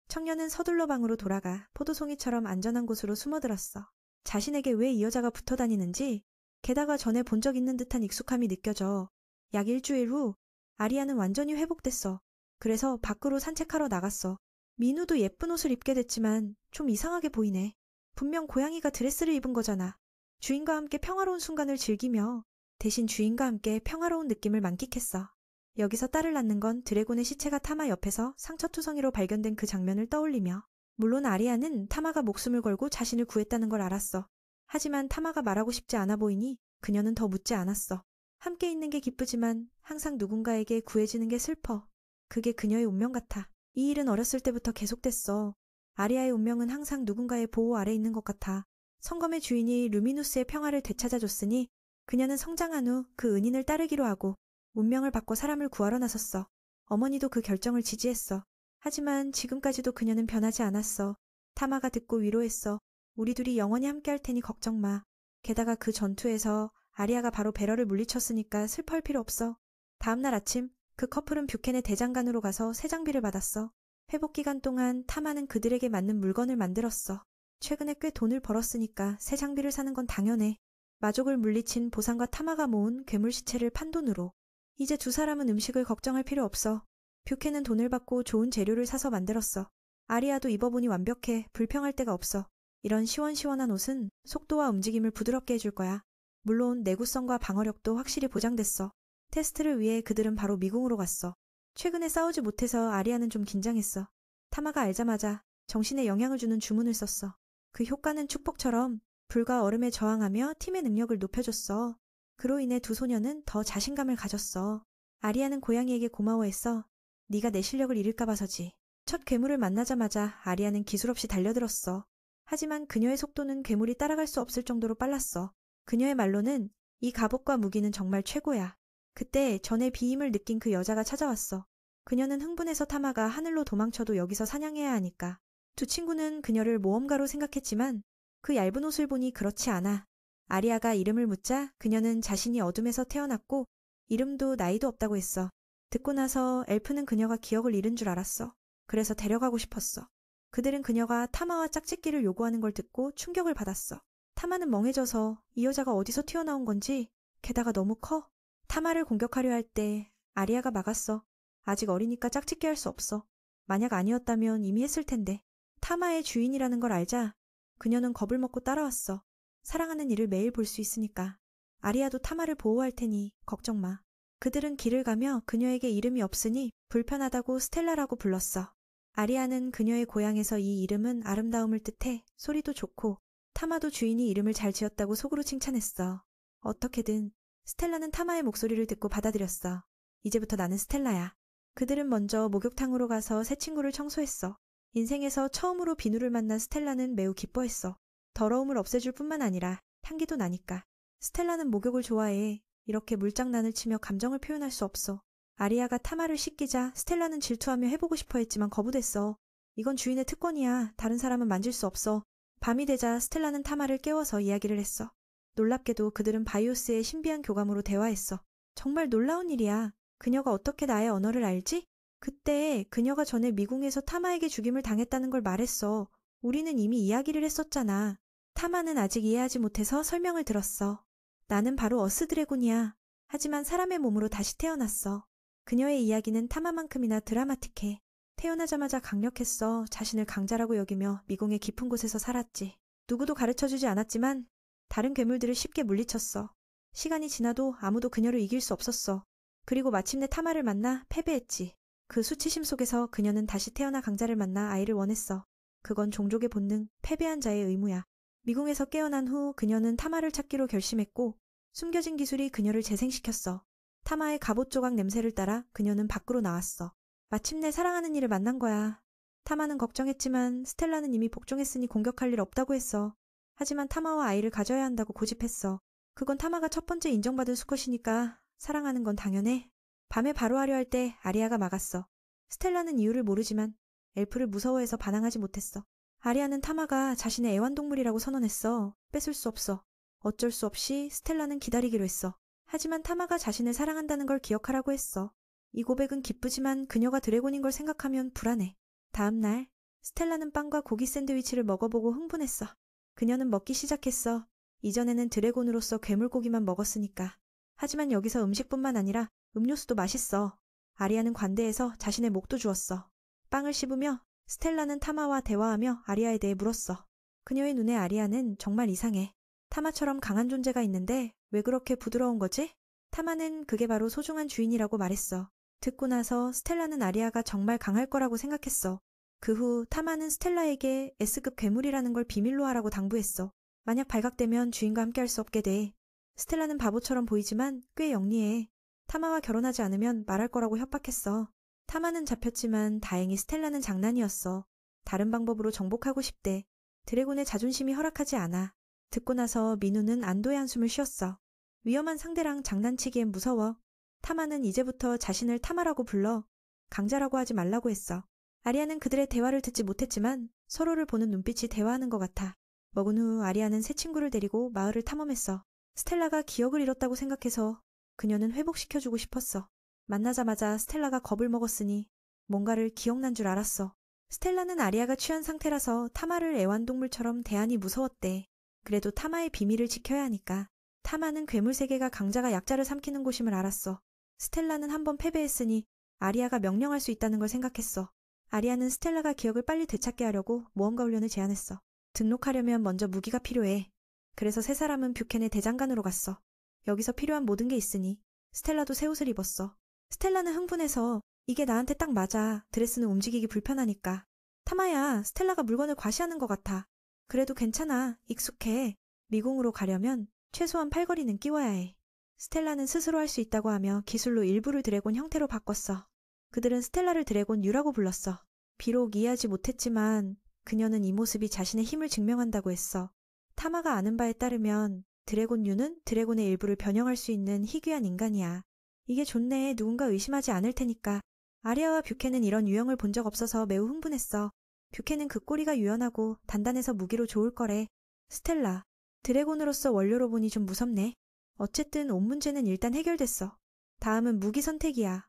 청년은 서둘러 방으로 돌아가 포도송이처럼 안전한 곳으로 숨어들었어. 자신에게 왜 이 여자가 붙어 다니는지 게다가 전에 본 적 있는 듯한 익숙함이 느껴져. 약 일주일 후 아리아는 완전히 회복됐어. 그래서 밖으로 산책하러 나갔어. 민우도 예쁜 옷을 입게 됐지만 좀 이상하게 보이네. 분명 고양이가 드레스를 입은 거잖아. 주인과 함께 평화로운 순간을 즐기며 대신 주인과 함께 평화로운 느낌을 만끽했어. 여기서 딸을 낳는 건 드래곤의 시체가 타마 옆에서 상처투성이로 발견된 그 장면을 떠올리며 물론 아리아는 타마가 목숨을 걸고 자신을 구했다는 걸 알았어. 하지만 타마가 말하고 싶지 않아 보이니 그녀는 더 묻지 않았어. 함께 있는 게 기쁘지만 항상 누군가에게 구해지는 게 슬퍼. 그게 그녀의 운명 같아. 이 일은 어렸을 때부터 계속됐어. 아리아의 운명은 항상 누군가의 보호 아래 있는 것 같아. 성검의 주인이 루미누스의 평화를 되찾아줬으니 그녀는 성장한 후 그 은인을 따르기로 하고 운명을 바꿔 사람을 구하러 나섰어. 어머니도 그 결정을 지지했어. 하지만 지금까지도 그녀는 변하지 않았어. 타마가 듣고 위로했어. 우리 둘이 영원히 함께할 테니 걱정 마. 게다가 그 전투에서 아리아가 바로 베러를 물리쳤으니까 슬퍼할 필요 없어. 다음날 아침 그 커플은 뷰켄의 대장간으로 가서 새 장비를 받았어. 회복 기간 동안 타마는 그들에게 맞는 물건을 만들었어. 최근에 꽤 돈을 벌었으니까 새 장비를 사는 건 당연해. 마족을 물리친 보상과 타마가 모은 괴물 시체를 판 돈으로. 이제 두 사람은 음식을 걱정할 필요 없어. 뷰케는 돈을 받고 좋은 재료를 사서 만들었어. 아리아도 입어보니 완벽해. 불평할 데가 없어. 이런 시원시원한 옷은 속도와 움직임을 부드럽게 해줄 거야. 물론 내구성과 방어력도 확실히 보장됐어. 테스트를 위해 그들은 바로 미궁으로 갔어. 최근에 싸우지 못해서 아리아는 좀 긴장했어. 타마가 알자마자 정신에 영향을 주는 주문을 썼어. 그 효과는 축복처럼 불과 얼음에 저항하며 팀의 능력을 높여줬어. 그로 인해 두 소녀는 더 자신감을 가졌어. 아리아는 고양이에게 고마워했어. 네가 내 실력을 잃을까 봐서지. 첫 괴물을 만나자마자 아리아는 기술 없이 달려들었어. 하지만 그녀의 속도는 괴물이 따라갈 수 없을 정도로 빨랐어. 그녀의 말로는 이 갑옷과 무기는 정말 최고야. 그때 전에 비임을 느낀 그 여자가 찾아왔어. 그녀는 흥분해서 타마가 하늘로 도망쳐도 여기서 사냥해야 하니까. 두 친구는 그녀를 모험가로 생각했지만 그 얇은 옷을 보니 그렇지 않아. 아리아가 이름을 묻자 그녀는 자신이 어둠에서 태어났고 이름도 나이도 없다고 했어. 듣고 나서 엘프는 그녀가 기억을 잃은 줄 알았어. 그래서 데려가고 싶었어. 그들은 그녀가 타마와 짝짓기를 요구하는 걸 듣고 충격을 받았어. 타마는 멍해져서 이 여자가 어디서 튀어나온 건지, 게다가 너무 커. 타마를 공격하려 할 때 아리아가 막았어. 아직 어리니까 짝짓기 할 수 없어. 만약 아니었다면 이미 했을 텐데. 타마의 주인이라는 걸 알자 그녀는 겁을 먹고 따라왔어. 사랑하는 이를 매일 볼 수 있으니까. 아리아도 타마를 보호할 테니 걱정 마. 그들은 길을 가며 그녀에게 이름이 없으니 불편하다고 스텔라라고 불렀어. 아리아는 그녀의 고향에서 이 이름은 아름다움을 뜻해 소리도 좋고 타마도 주인이 이름을 잘 지었다고 속으로 칭찬했어. 어떻게든 스텔라는 타마의 목소리를 듣고 받아들였어. 이제부터 나는 스텔라야. 그들은 먼저 목욕탕으로 가서 새 친구를 청소했어. 인생에서 처음으로 비누를 만난 스텔라는 매우 기뻐했어. 더러움을 없애줄 뿐만 아니라 향기도 나니까. 스텔라는 목욕을 좋아해. 이렇게 물장난을 치며 감정을 표현할 수 없어. 아리아가 타마를 씻기자 스텔라는 질투하며 해보고 싶어 했지만 거부됐어. 이건 주인의 특권이야. 다른 사람은 만질 수 없어. 밤이 되자 스텔라는 타마를 깨워서 이야기를 했어. 놀랍게도 그들은 바이오스의 신비한 교감으로 대화했어. 정말 놀라운 일이야. 그녀가 어떻게 나의 언어를 알지? 그때 그녀가 전에 미궁에서 타마에게 죽임을 당했다는 걸 말했어. 우리는 이미 이야기를 했었잖아. 타마는 아직 이해하지 못해서 설명을 들었어. 나는 바로 어스 드래곤이야. 하지만 사람의 몸으로 다시 태어났어. 그녀의 이야기는 타마만큼이나 드라마틱해. 태어나자마자 강력했어. 자신을 강자라고 여기며 미궁의 깊은 곳에서 살았지. 누구도 가르쳐주지 않았지만 다른 괴물들을 쉽게 물리쳤어. 시간이 지나도 아무도 그녀를 이길 수 없었어. 그리고 마침내 타마를 만나 패배했지. 그 수치심 속에서 그녀는 다시 태어나 강자를 만나 아이를 원했어. 그건 종족의 본능, 패배한 자의 의무야. 미궁에서 깨어난 후 그녀는 타마를 찾기로 결심했고 숨겨진 기술이 그녀를 재생시켰어. 타마의 갑옷 조각 냄새를 따라 그녀는 밖으로 나왔어. 마침내 사랑하는 이를 만난 거야. 타마는 걱정했지만 스텔라는 이미 복종했으니 공격할 일 없다고 했어. 하지만 타마와 아이를 가져야 한다고 고집했어. 그건 타마가 첫 번째 인정받은 수컷이니까 사랑하는 건 당연해. 밤에 바로 하려 할 때 아리아가 막았어. 스텔라는 이유를 모르지만 엘프를 무서워해서 반항하지 못했어. 아리아는 타마가 자신의 애완동물이라고 선언했어. 뺏을 수 없어. 어쩔 수 없이 스텔라는 기다리기로 했어. 하지만 타마가 자신을 사랑한다는 걸 기억하라고 했어. 이 고백은 기쁘지만 그녀가 드래곤인 걸 생각하면 불안해. 다음 날 스텔라는 빵과 고기 샌드위치를 먹어보고 흥분했어. 그녀는 먹기 시작했어. 이전에는 드래곤으로서 괴물고기만 먹었으니까. 하지만 여기서 음식뿐만 아니라 음료수도 맛있어. 아리아는 관대해서 자신의 목도 주었어. 빵을 씹으며 스텔라는 타마와 대화하며 아리아에 대해 물었어. 그녀의 눈에 아리아는 정말 이상해. 타마처럼 강한 존재가 있는데 왜 그렇게 부드러운 거지? 타마는 그게 바로 소중한 주인이라고 말했어. 듣고 나서 스텔라는 아리아가 정말 강할 거라고 생각했어. 그 후 타마는 스텔라에게 S급 괴물이라는 걸 비밀로 하라고 당부했어. 만약 발각되면 주인과 함께 할 수 없게 돼. 스텔라는 바보처럼 보이지만 꽤 영리해. 타마와 결혼하지 않으면 말할 거라고 협박했어. 타마는 잡혔지만 다행히 스텔라는 장난이었어. 다른 방법으로 정복하고 싶대. 드래곤의 자존심이 허락하지 않아. 듣고 나서 민우는 안도의 한숨을 쉬었어. 위험한 상대랑 장난치기엔 무서워. 타마는 이제부터 자신을 타마라고 불러. 강자라고 하지 말라고 했어. 아리아는 그들의 대화를 듣지 못했지만 서로를 보는 눈빛이 대화하는 것 같아. 먹은 후 아리아는 새 친구를 데리고 마을을 탐험했어. 스텔라가 기억을 잃었다고 생각해서 그녀는 회복시켜주고 싶었어. 만나자마자 스텔라가 겁을 먹었으니 뭔가를 기억난 줄 알았어. 스텔라는 아리아가 취한 상태라서 타마를 애완동물처럼 대하니 무서웠대. 그래도 타마의 비밀을 지켜야 하니까. 타마는 괴물 세계가 강자가 약자를 삼키는 곳임을 알았어. 스텔라는 한번 패배했으니 아리아가 명령할 수 있다는 걸 생각했어. 아리아는 스텔라가 기억을 빨리 되찾게 하려고 모험가 훈련을 제안했어. 등록하려면 먼저 무기가 필요해. 그래서 세 사람은 뷰켄의 대장간으로 갔어. 여기서 필요한 모든 게 있으니 스텔라도 새 옷을 입었어. 스텔라는 흥분해서 이게 나한테 딱 맞아. 드레스는 움직이기 불편하니까. 타마야, 스텔라가 물건을 과시하는 것 같아. 그래도 괜찮아. 익숙해. 미궁으로 가려면 최소한 팔걸이는 끼워야 해. 스텔라는 스스로 할 수 있다고 하며 기술로 일부를 드래곤 형태로 바꿨어. 그들은 스텔라를 드래곤 유라고 불렀어. 비록 이해하지 못했지만 그녀는 이 모습이 자신의 힘을 증명한다고 했어. 타마가 아는 바에 따르면 드래곤 유는 드래곤의 일부를 변형할 수 있는 희귀한 인간이야. 이게 좋네. 누군가 의심하지 않을 테니까. 아리아와 뷰켄은 이런 유형을 본 적 없어서 매우 흥분했어. 뷰켄은 그 꼬리가 유연하고 단단해서 무기로 좋을 거래. 스텔라, 드래곤으로서 원료로 보니 좀 무섭네. 어쨌든 옷 문제는 일단 해결됐어. 다음은 무기 선택이야.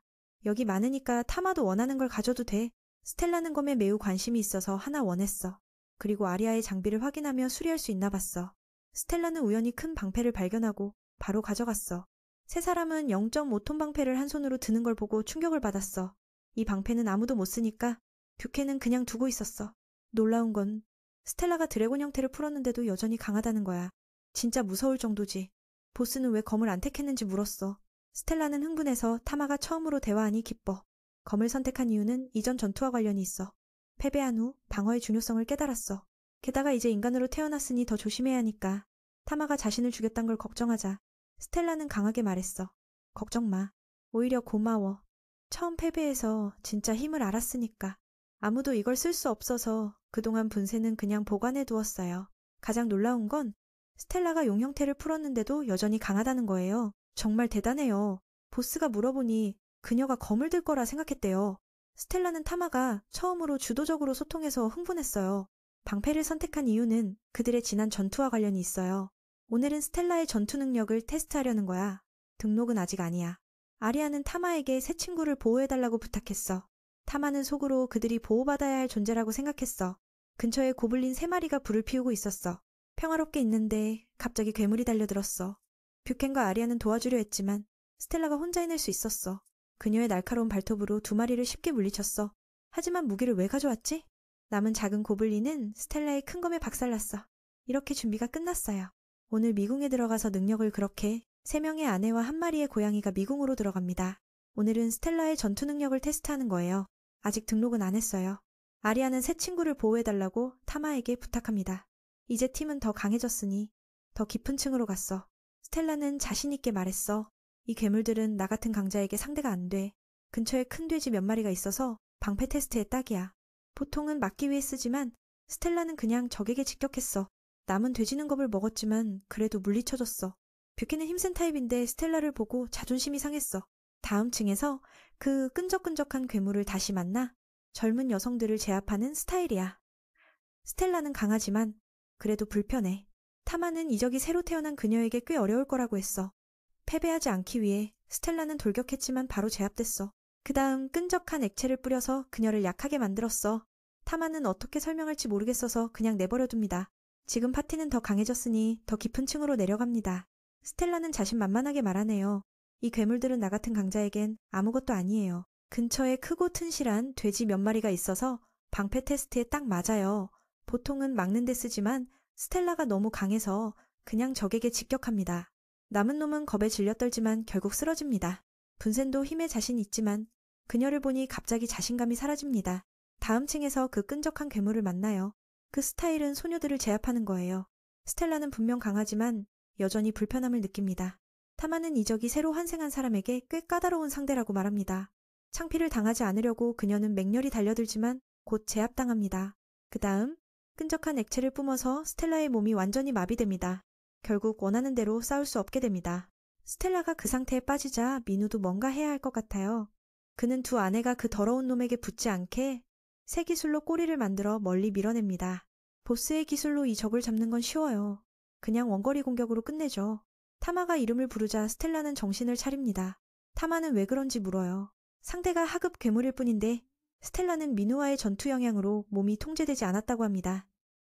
여기 많으니까 타마도 원하는 걸 가져도 돼. 스텔라는 검에 매우 관심이 있어서 하나 원했어. 그리고 아리아의 장비를 확인하며 수리할 수 있나 봤어. 스텔라는 우연히 큰 방패를 발견하고 바로 가져갔어. 세 사람은 0.5톤 방패를 한 손으로 드는 걸 보고 충격을 받았어. 이 방패는 아무도 못 쓰니까 뷰켄은 그냥 두고 있었어. 놀라운 건 스텔라가 드래곤 형태를 풀었는데도 여전히 강하다는 거야. 진짜 무서울 정도지. 보스는 왜 검을 안 택했는지 물었어. 스텔라는 흥분해서 타마가 처음으로 대화하니 기뻐. 검을 선택한 이유는 이전 전투와 관련이 있어. 패배한 후 방어의 중요성을 깨달았어. 게다가 이제 인간으로 태어났으니 더 조심해야 하니까. 타마가 자신을 죽였단 걸 걱정하자. 스텔라는 강하게 말했어. 걱정 마. 오히려 고마워. 처음 패배해서 진짜 힘을 알았으니까. 아무도 이걸 쓸 수 없어서 그동안 분쇄는 그냥 보관해 두었어요. 가장 놀라운 건 스텔라가 용 형태를 풀었는데도 여전히 강하다는 거예요. 정말 대단해요. 보스가 물어보니 그녀가 검을 들 거라 생각했대요. 스텔라는 타마가 처음으로 주도적으로 소통해서 흥분했어요. 방패를 선택한 이유는 그들의 지난 전투와 관련이 있어요. 오늘은 스텔라의 전투 능력을 테스트하려는 거야. 등록은 아직 아니야. 아리아는 타마에게 새 친구를 보호해달라고 부탁했어. 타마는 속으로 그들이 보호받아야 할 존재라고 생각했어. 근처에 고블린 3마리가 불을 피우고 있었어. 평화롭게 있는데 갑자기 괴물이 달려들었어. 뷰켄과 아리아는 도와주려 했지만 스텔라가 혼자 해낼 수 있었어. 그녀의 날카로운 발톱으로 2마리를 쉽게 물리쳤어. 하지만 무기를 왜 가져왔지? 남은 작은 고블린은 스텔라의 큰 검에 박살났어. 이렇게 준비가 끝났어요. 오늘 미궁에 들어가서 능력을 그렇게 3명의 아내와 1마리의 고양이가 미궁으로 들어갑니다. 오늘은 스텔라의 전투 능력을 테스트하는 거예요. 아직 등록은 안 했어요. 아리아는 새 친구를 보호해달라고 타마에게 부탁합니다. 이제 팀은 더 강해졌으니 더 깊은 층으로 갔어. 스텔라는 자신있게 말했어. 이 괴물들은 나 같은 강자에게 상대가 안 돼. 근처에 큰 돼지 몇 마리가 있어서 방패 테스트에 딱이야. 보통은 막기 위해 쓰지만 스텔라는 그냥 적에게 직격했어. 남은 돼지는 겁을 먹었지만 그래도 물리쳐줬어. 뷰켄은 힘센 타입인데 스텔라를 보고 자존심이 상했어. 다음 층에서 그 끈적끈적한 괴물을 다시 만나 젊은 여성들을 제압하는 스타일이야. 스텔라는 강하지만 그래도 불편해. 타마는 이적이 새로 태어난 그녀에게 꽤 어려울 거라고 했어. 패배하지 않기 위해 스텔라는 돌격했지만 바로 제압됐어. 그 다음 끈적한 액체를 뿌려서 그녀를 약하게 만들었어. 타마는 어떻게 설명할지 모르겠어서 그냥 내버려둡니다. 지금 파티는 더 강해졌으니 더 깊은 층으로 내려갑니다. 스텔라는 자신만만하게 말하네요. 이 괴물들은 나 같은 강자에겐 아무것도 아니에요. 근처에 크고 튼실한 돼지 몇 마리가 있어서 방패 테스트에 딱 맞아요. 보통은 막는 데 쓰지만 스텔라가 너무 강해서 그냥 적에게 직격합니다. 남은 놈은 겁에 질려 떨지만 결국 쓰러집니다. 분센도 힘에 자신 있지만 그녀를 보니 갑자기 자신감이 사라집니다. 다음 층에서 그 끈적한 괴물을 만나요. 그 스타일은 소녀들을 제압하는 거예요. 스텔라는 분명 강하지만 여전히 불편함을 느낍니다. 타마는 이적이 새로 환생한 사람에게 꽤 까다로운 상대라고 말합니다. 창피를 당하지 않으려고 그녀는 맹렬히 달려들지만 곧 제압당합니다. 그 다음 끈적한 액체를 뿜어서 스텔라의 몸이 완전히 마비됩니다. 결국 원하는 대로 싸울 수 없게 됩니다. 스텔라가 그 상태에 빠지자 민우도 뭔가 해야 할 것 같아요. 그는 두 아내가 그 더러운 놈에게 붙지 않게 새 기술로 꼬리를 만들어 멀리 밀어냅니다. 보스의 기술로 이 적을 잡는 건 쉬워요. 그냥 원거리 공격으로 끝내죠. 타마가 이름을 부르자 스텔라는 정신을 차립니다. 타마는 왜 그런지 물어요. 상대가 하급 괴물일 뿐인데 스텔라는 민우와의 전투 영향으로 몸이 통제되지 않았다고 합니다.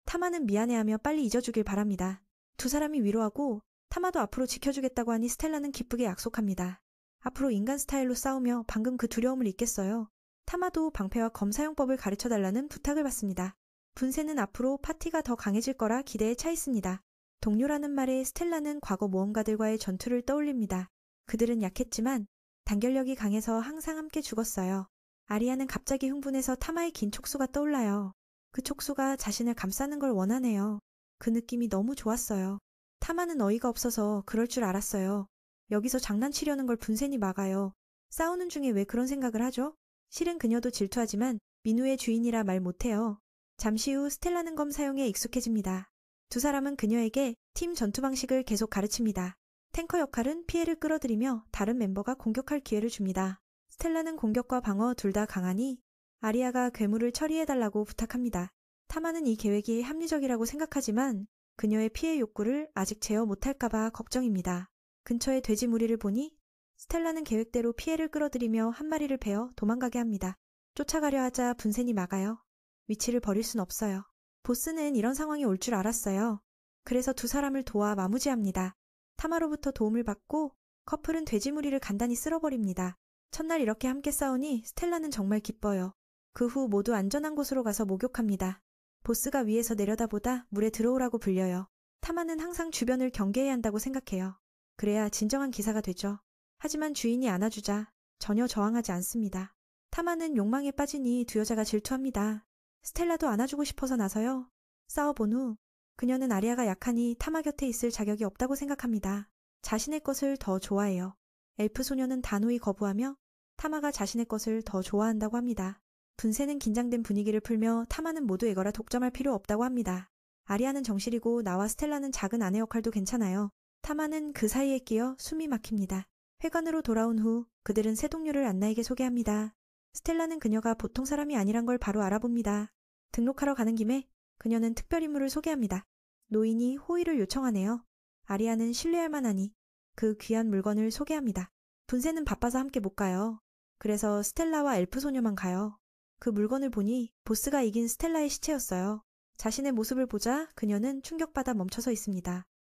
타마는 미안해하며 빨리 잊어주길 바랍니다. 두 사람이 위로하고 타마도 앞으로 지켜주겠다고 하니 스텔라는 기쁘게 약속합니다. 앞으로 인간 스타일로 싸우며 방금 그 두려움을 잊겠어요. 타마도 방패와 검 사용법을 가르쳐달라는 부탁을 받습니다. 분세는 앞으로 파티가 더 강해질 거라 기대에 차 있습니다. 동료라는 말에 스텔라는 과거 모험가들과의 전투를 떠올립니다. 그들은 약했지만 단결력이 강해서 항상 함께 죽었어요. 아리아는 갑자기 흥분해서 타마의 긴 촉수가 떠올라요. 그 촉수가 자신을 감싸는 걸 원하네요. 그 느낌이 너무 좋았어요. 타마는 어이가 없어서 그럴 줄 알았어요. 여기서 장난치려는 걸 분센이 막아요. 싸우는 중에 왜 그런 생각을 하죠? 실은 그녀도 질투하지만 민우의 주인이라 말 못해요. 잠시 후 스텔라는 검 사용에 익숙해집니다. 두 사람은 그녀에게 팀 전투 방식을 계속 가르칩니다. 탱커 역할은 피해를 끌어들이며 다른 멤버가 공격할 기회를 줍니다. 스텔라는 공격과 방어 둘 다 강하니 아리아가 괴물을 처리해달라고 부탁합니다. 타마는 이 계획이 합리적이라고 생각하지만 그녀의 피해 욕구를 아직 제어 못할까봐 걱정입니다. 근처에 돼지 무리를 보니 스텔라는 계획대로 피해를 끌어들이며 한 마리를 베어 도망가게 합니다. 쫓아가려 하자 분센이 막아요. 위치를 버릴 순 없어요. 보스는 이런 상황이 올 줄 알았어요. 그래서 두 사람을 도와 마무지합니다. 타마로부터 도움을 받고 커플은 돼지 무리를 간단히 쓸어버립니다. 첫날 이렇게 함께 싸우니 스텔라는 정말 기뻐요. 그 후 모두 안전한 곳으로 가서 목욕합니다. 보스가 위에서 내려다보다 물에 들어오라고 불려요. 타마는 항상 주변을 경계해야 한다고 생각해요. 그래야 진정한 기사가 되죠. 하지만 주인이 안아주자 전혀 저항하지 않습니다. 타마는 욕망에 빠지니 두 여자가 질투합니다. 스텔라도 안아주고 싶어서 나서요. 싸워본 후 그녀는 아리아가 약하니 타마 곁에 있을 자격이 없다고 생각합니다. 자신의 것을 더 좋아해요. 엘프 소녀는 단호히 거부하며 타마가 자신의 것을 더 좋아한다고 합니다. 분세는 긴장된 분위기를 풀며 타마는 모두 애거라 독점할 필요 없다고 합니다. 아리아는 정실이고 나와 스텔라는 작은 아내 역할도 괜찮아요. 타마는 그 사이에 끼어 숨이 막힙니다. 회관으로 돌아온 후 그들은 새 동료를 안나에게 소개합니다. 스텔라는 그녀가 보통 사람이 아니란 걸 바로 알아봅니다. 등록하러 가는 김에 그녀는 특별 인물을 소개합니다. 노인이 호의를 요청하네요. 아리아는 신뢰할 만하니 그 귀한 물건을 소개합니다. 분세는 바빠서 함께 못 가요. 그래서 스텔라와 엘프 소녀만 가요. 그 물건을 보니 보스가 이긴 스텔라의 시체였어요. 자신의 모습을 보자 그녀는 충격받아 멈춰서 있습니다.